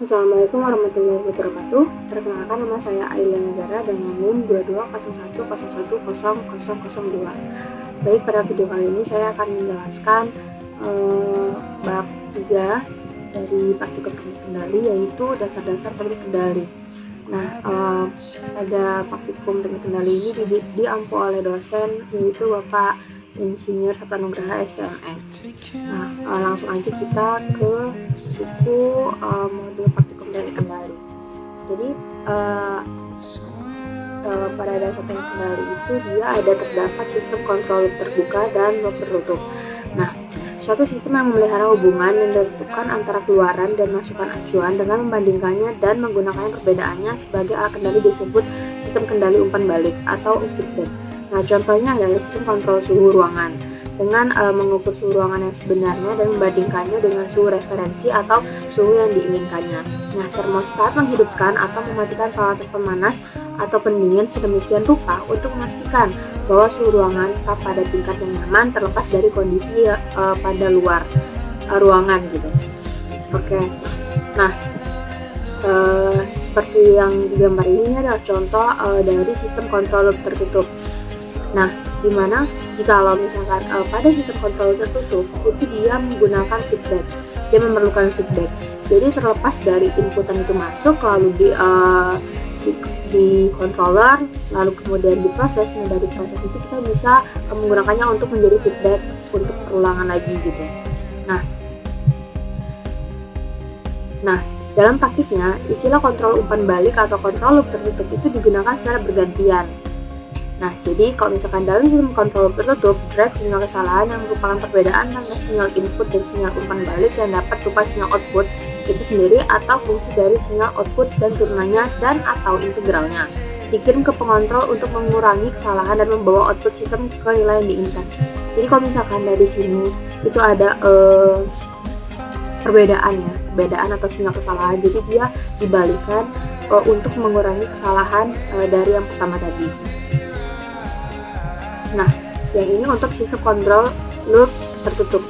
Assalamualaikum warahmatullahi wabarakatuh. Perkenalkan, nama saya Aila Negara dengan NIM 2201010002. Baik, pada video kali ini saya akan menjelaskan bab 3 dari praktikum teknik kendali, yaitu dasar-dasar teknik kendali. Nah, pada praktikum teknik kendali ini diampu oleh dosen, yaitu Bapak Insinyur Saptanugraha STMN. Nah, langsung aja kita ke buku modul praktikum teknik kendali. Jadi pada dasar teknik kendali itu dia terdapat sistem kontrol terbuka dan loop tertutup. Nah, suatu sistem yang memelihara hubungan yang ditentukan antara keluaran dan masukan acuan dengan membandingkannya dan menggunakan perbedaannya sebagai alat kendali disebut sistem kendali umpan balik atau feedback. Nah, contohnya adalah sistem kontrol suhu ruangan dengan mengukur suhu ruangan yang sebenarnya dan membandingkannya dengan suhu referensi atau suhu yang diinginkannya. Nah, termostat menghidupkan atau mematikan peralatan pemanas atau pendingin sedemikian rupa untuk memastikan bahwa suhu ruangan tetap pada tingkat yang nyaman terlepas dari kondisi pada luar ruangan gitu. Oke. Nah, seperti yang di gambar ini adalah contoh dari sistem kontrol loop tertutup. Nah, dimana jikalau misalkan pada sistem kontrol tertutup itu dia menggunakan feedback, dia memerlukan feedback. Jadi terlepas dari inputan itu masuk lalu di controller, lalu kemudian diproses. Nah, dari proses itu kita bisa menggunakannya untuk menjadi feedback untuk perulangan lagi gitu. Nah, dalam praktiknya istilah kontrol umpan balik atau kontrol loop tertutup itu digunakan secara bergantian. Nah, jadi kalau misalkan dalam sistem kontrol tertutup, drive sinyal kesalahan yang merupakan perbedaan antara sinyal input dan sinyal umpan balik yang dapat berupa sinyal output itu sendiri atau fungsi dari sinyal output dan turunannya dan atau integralnya dikirim ke pengontrol untuk mengurangi kesalahan dan membawa output sistem ke nilai yang diinginkan. Jadi kalau misalkan dari sini itu ada perbedaan atau sinyal kesalahan, jadi dia dibalikkan untuk mengurangi kesalahan dari yang pertama tadi. Nah, yang ini untuk sistem kontrol loop tertutup.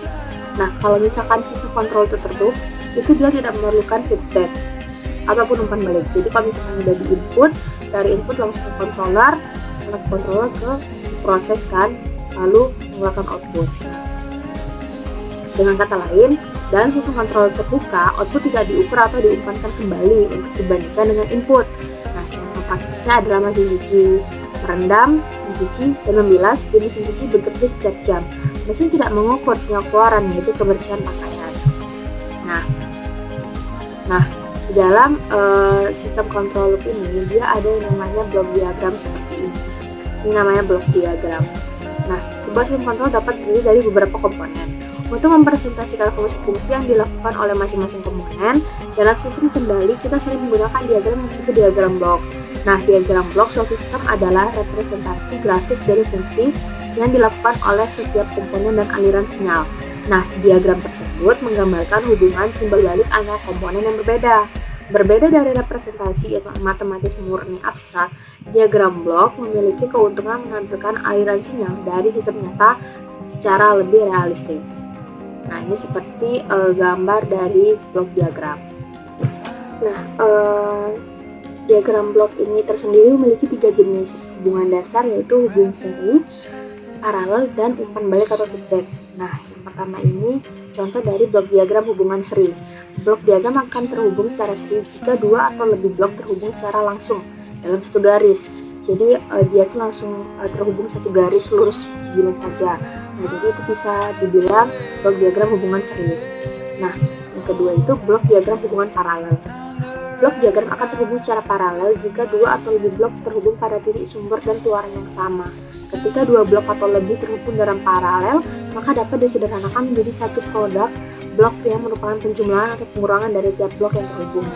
Nah, kalau misalkan sistem kontrol tertutup, itu dia tidak memerlukan feedback ataupun umpan balik. Jadi kalau misalkan udah di input, dari input langsung ke controller, setelah controller ke diproseskan, lalu mengeluarkan output. Dengan kata lain, dalam sistem kontrol terbuka, output tidak diukur atau diumpankan kembali untuk dibandingkan dengan input. Nah, contoh praktisnya adalah mesin cuci merendam, mencuci, dan membilas. Jenis mesin cuci bekerja setiap jam. Mesin tidak mengukur sinyal keluaran, yaitu kebersihan pakaian. Nah, di dalam sistem kontrol loop ini dia ada yang namanya blok diagram seperti ini. Ini namanya blok diagram. Nah, sebuah sistem kontrol dapat terdiri dari beberapa komponen. Untuk mempresentasikan fungsi-fungsi yang dilakukan oleh masing-masing komponen, dalam sistem kendali kita sering menggunakan diagram yang disebut diagram blok. Nah, diagram blok suatu sistem adalah representasi grafis dari fungsi yang dilakukan oleh setiap komponen dan aliran sinyal. Nah, diagram tersebut menggambarkan hubungan timbal balik antara komponen yang berbeda. Berbeda dari representasi matematis murni abstrak, diagram blok memiliki keuntungan menampilkan aliran sinyal dari sistem nyata secara lebih realistis. Nah, ini seperti gambar dari blok diagram. Nah, diagram blok ini tersendiri memiliki 3 jenis hubungan dasar, yaitu hubungan seri, paralel, dan umpan balik atau feedback. Nah, yang pertama ini contoh dari blok diagram hubungan seri. Blok diagram akan terhubung secara seri jika 2 atau lebih blok terhubung secara langsung dalam satu garis. Jadi dia tuh langsung terhubung satu garis lurus begini saja. Nah, jadi itu bisa dibilang blok diagram hubungan seri. Nah, yang kedua itu blok diagram hubungan paralel. Blok diagram akan terhubung secara paralel jika 2 atau lebih blok terhubung pada titik sumber dan keluaran yang sama. Ketika 2 blok atau lebih terhubung dalam paralel, maka dapat disederhanakan menjadi satu produk blok yang merupakan penjumlahan atau pengurangan dari tiap blok yang terhubung.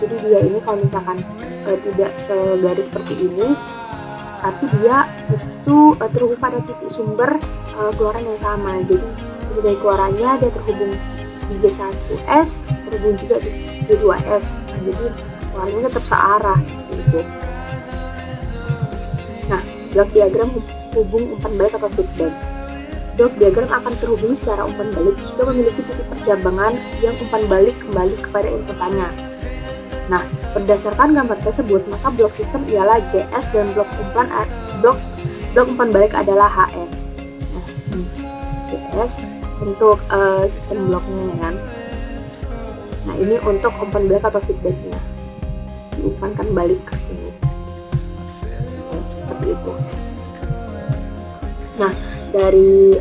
Jadi dia ini kalau misalkan tidak segaris seperti ini, tapi dia itu terhubung pada titik sumber keluaran yang sama. Jadi dari keluarannya dia terhubung di G1S, terhubung juga di G2S. Nah, jadi keluarannya tetap searah seperti itu. Nah, blok diagram hubung umpan balik atau feedback. Blok diagram akan terhubung secara umpan balik jika memiliki titik percabangan yang umpan balik kembali kepada inputannya. Nah, berdasarkan gambar tersebut, maka blok sistem ialah JS dan blok umpan balik adalah HS. Nah, JS untuk sistem bloknya ya kan. Nah, ini untuk umpan balik atau feedbacknya, diumpankan balik ke sini. Seperti itu. Nah, dari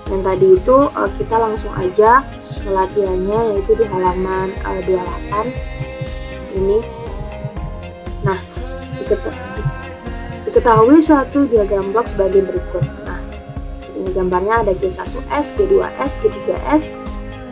yang tadi itu kita langsung aja ke latihannya, yaitu di halaman 28 ini. Nah, diketahui suatu diagram blok sebagai berikut. Nah, ini gambarnya ada G1S, G2S, G3S,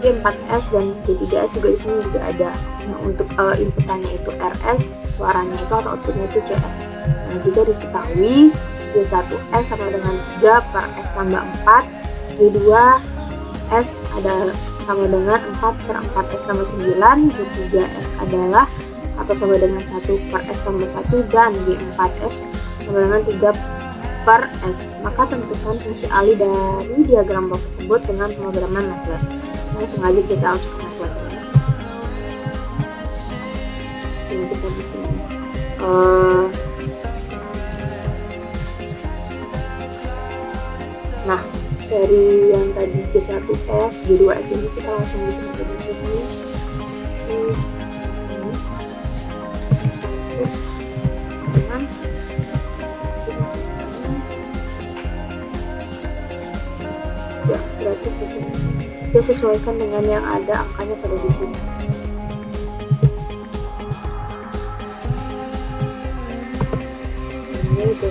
G4S, dan G3S juga di sini juga ada. Nah, untuk inputannya itu RS, suaranya itu atau outputnya itu CS. Nah, jika diketahui G1S sama dengan 3 per S tambah 4, G2S ada sama dengan 4 per 4S tambah 9, G3S adalah atau sama dengan 1 per S tambah 1, dan G4S sama dengan 3 per S. Maka tentukan fungsi alih dari diagram blok tersebut dengan pemrograman MATLAB. Langsung aja kita masuk ke MATLAB. Sini kita bikin nah, dari yang tadi G1S, G2S ini kita langsung bikin aja di sini. Ya, berarti kita sesuaikan dengan yang ada angkanya pada di sini. Ini itu.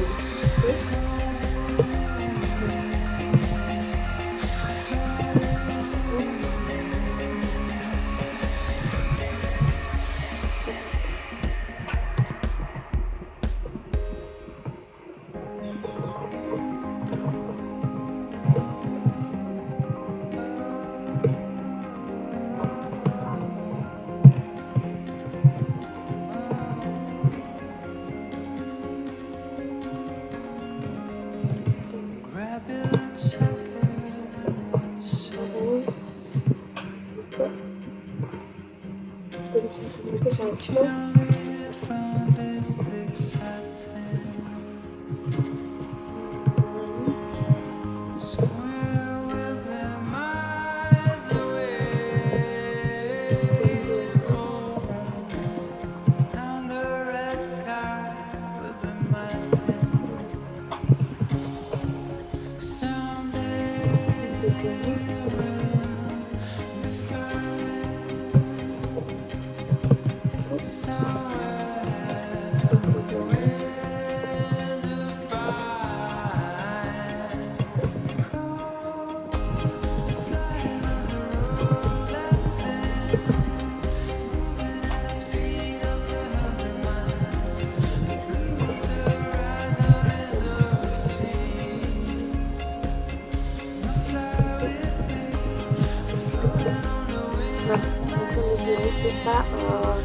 Kita setelah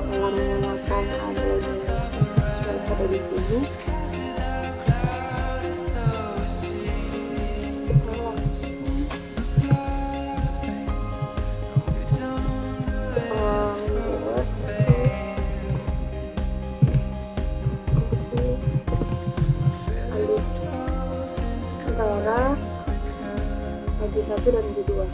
menggunakan adanya striker di sini, antara G1 dan G2.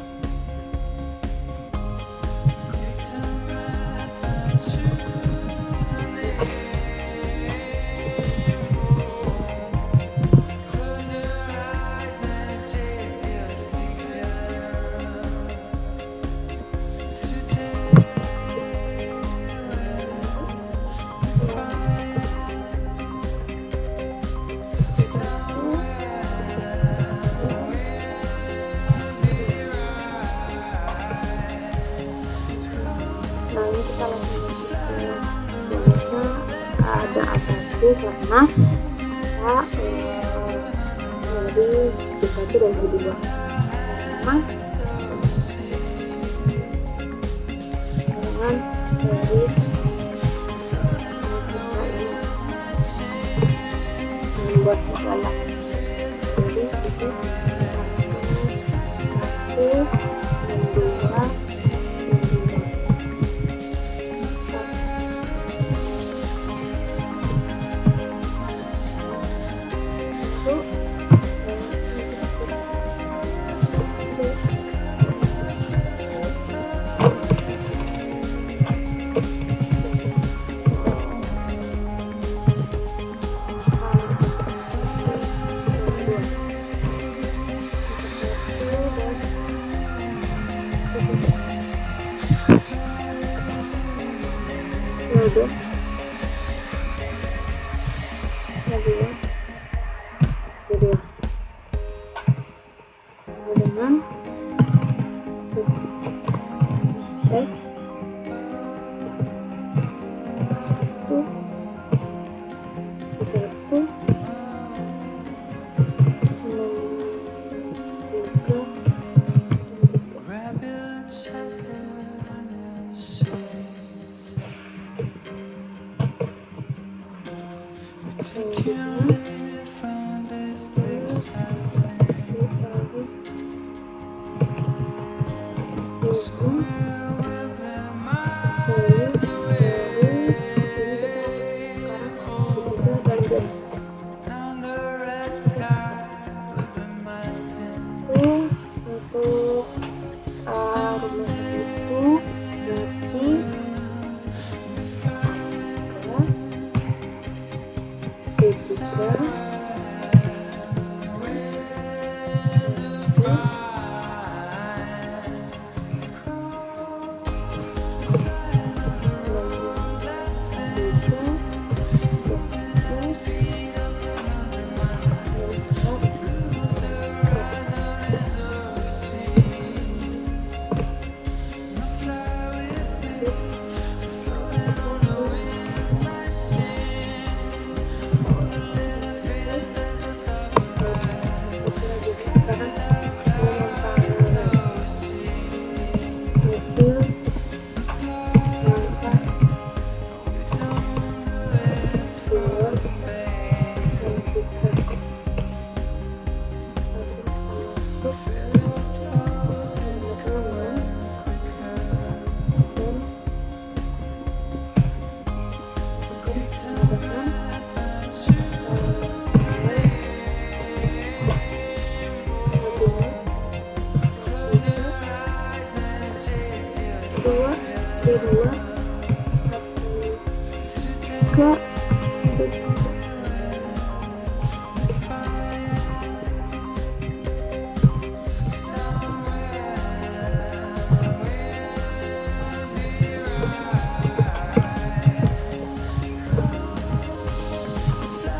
Kita langsung masuk ke jenisnya. Ada A1 karena dari G1 dan G2 sama dengan dari membuat masalah. Jadi itu 1 dan 2 dan 2. udah lagi ya, jadi ya dengan baik satu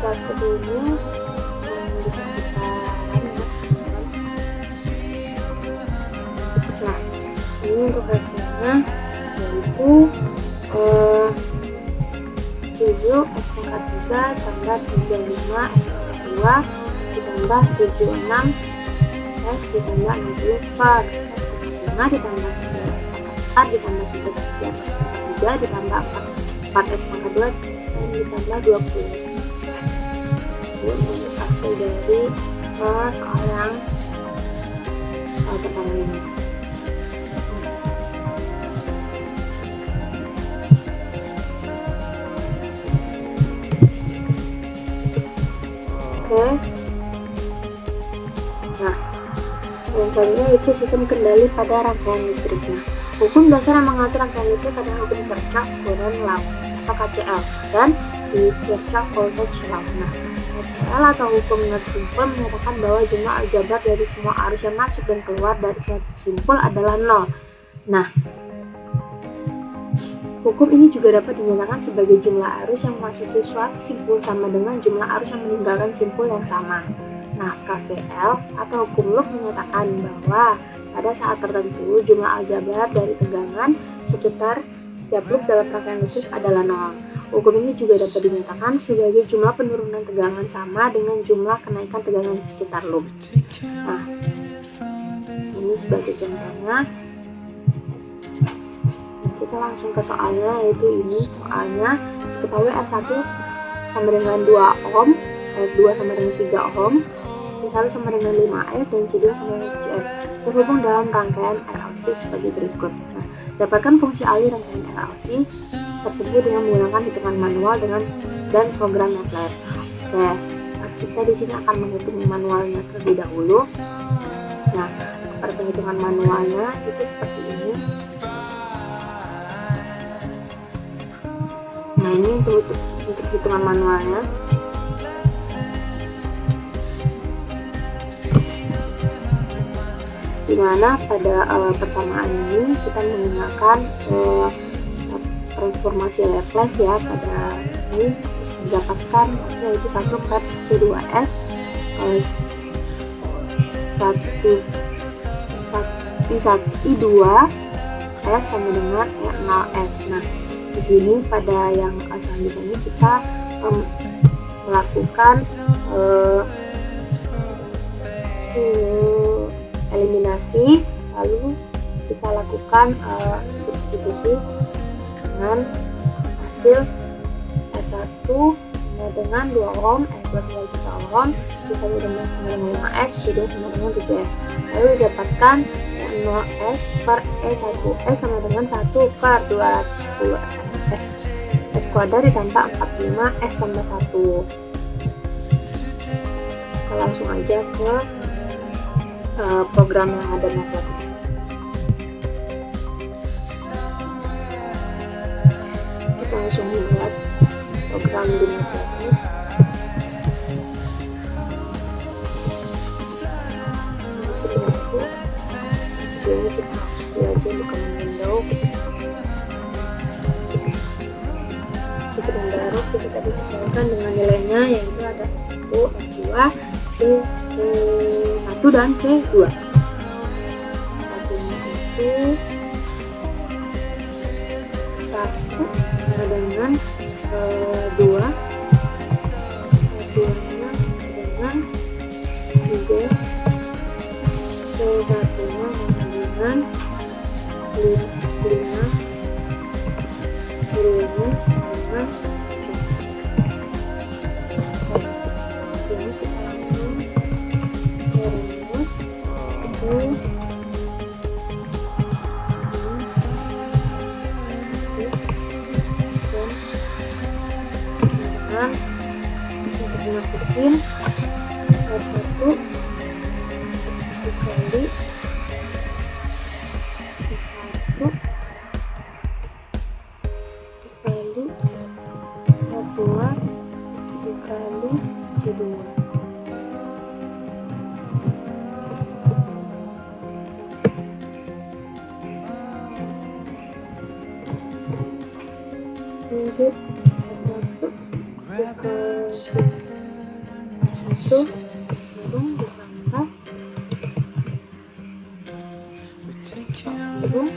satu 7 tambah 35 S2 ditambah 76 S ditambah 64 5 ditambah 9 S ditambah 3 S ditambah 4 S pangkat 2 dan ditambah 20. Ini hasil dari soal yang pertama ini. Nah, yang selanjutnya itu sistem kendali pada rangkaian listriknya. Hukum dasar yang mengatur rangkaian listrik adalah hukum Kirchhoff Current Law atau KCL dan di Kirchhoff Voltage Law. Nah, KCL atau hukum Nernst simpul menyatakan bahwa jumlah aljabar dari semua arus yang masuk dan keluar dari suatu simpul adalah 0. Nah, hukum ini juga dapat dinyatakan sebagai jumlah arus yang memasuki suatu simpul sama dengan jumlah arus yang meninggalkan simpul yang sama. Nah, KVL atau hukum Loop menyatakan bahwa pada saat tertentu jumlah aljabar dari tegangan sekitar setiap loop dalam rangkaian listrik adalah 0. Hukum ini juga dapat dinyatakan sebagai jumlah penurunan tegangan sama dengan jumlah kenaikan tegangan di sekitar loop. Nah, ini sebagai contohnya. Kita langsung ke soalnya, yaitu ini soalnya ketahui R1 sama dengan 2 ohm, R2 sama dengan 3 ohm, C1 sama dengan 5 F, dan C2 sama dengan 7 F terhubung dalam rangkaian RLC sebagai berikut. Nah, dapatkan fungsi alih rangkaian RLC tersebut dengan menggunakan hitungan manual dan program MATLAB. Oke, kita di sini akan menghitung manualnya terlebih dahulu. Nah, perhitungan manualnya itu seperti ini. Nah, ini untuk hitungan manualnya. Dimana pada persamaan ini kita menggunakan transformasi Laplace ya pada ini didapatkan yaitu 1 per C2S 1 I2S sama dengan E0S. Nah, di sini pada yang selanjutnya ini kita melakukan eliminasi, lalu kita lakukan substitusi dengan hasil S1 dengan 2 ohm, plus 2 ohm, bisa dengan 5x, jadi sama dengan 7s. Lalu didapatkan 0s per E1s sama dengan 1 per 210 s kuadrat ditambah 45s tambah 1. Kita langsung aja ke program yang ada matematika. Kita langsung membuat program di matematika. Jadi kita harus belajar bukan window. Kita baru kita tadi sesuaikan dengan nilainya, yaitu ada S1, S2, C1 dan C2. Satunya itu 1 dengan 2, satunya dengan 3, C1-nya dengan 5, dengan ini kita langsung merumus dan untuk dimasukin R1 dikali R2 dikali C2. Lanjut S1 dikali 1 burung ditambah burung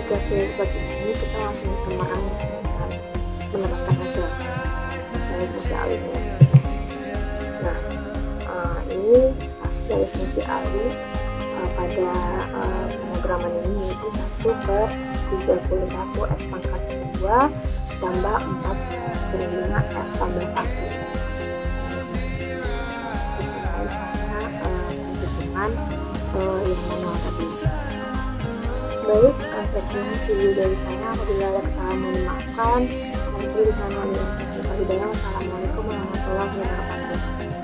jika sudah seperti ini, kita langsung bisa menetapkan hasil dari fungsi alihnya. Nah, ini hasil dari fungsi alih pada pemrograman ini yaitu 1 per 31 S pangkat 2 tambah 4 per 5 S tambah 1 sesuai sama perhitungan yang manual tadi. Baik, sekian video dari saya. Apabila ada kesalahan mohon dimaafkan. Nanti di channel yang saya. Wassalamualaikum warahmatullahi wabarakatuh.